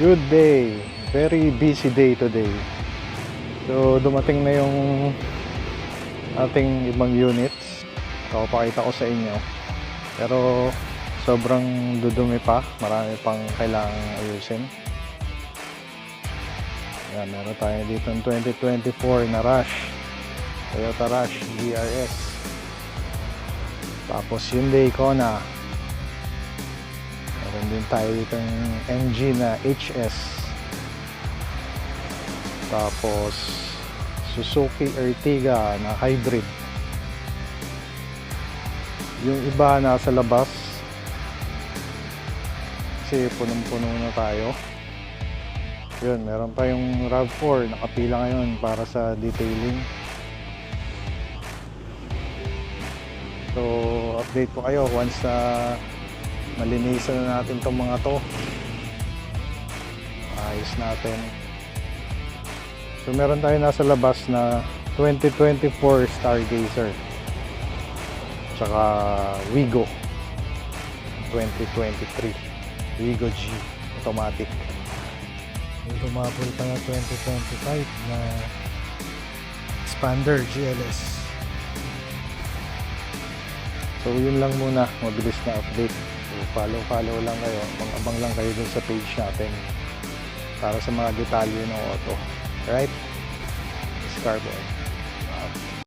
Good day. Very busy day today. So dumating na yung ating ibang units. Papakita ko sa inyo. Pero sobrang dudumi pa. Marami pang kailangang ayusin. Yan, meron tayo dito ng 2024 na Rush. Toyota Rush GRS. Tapos Hyundai Kona. Meron din tayo dito ng MG na HS. Tapos Suzuki Ertiga na hybrid. Yung iba nasa labas kasi punong-puno na tayo. Yun, meron pa yung RAV4 nakapila ngayon para sa detailing. So update ko kayo once na malinisan na natin itong mga to. Ayos natin. So meron tayo nasa labas na 2024 Stargazer tsaka Wigo 2023 Wigo G automatic. May tumapol pa na 2025 na Expander GLS. So yun lang muna, mabilis na update. So follow lang kayo, abang lang kayo dun sa page natin para sa mga detalye ng auto. Alright? Scarboy.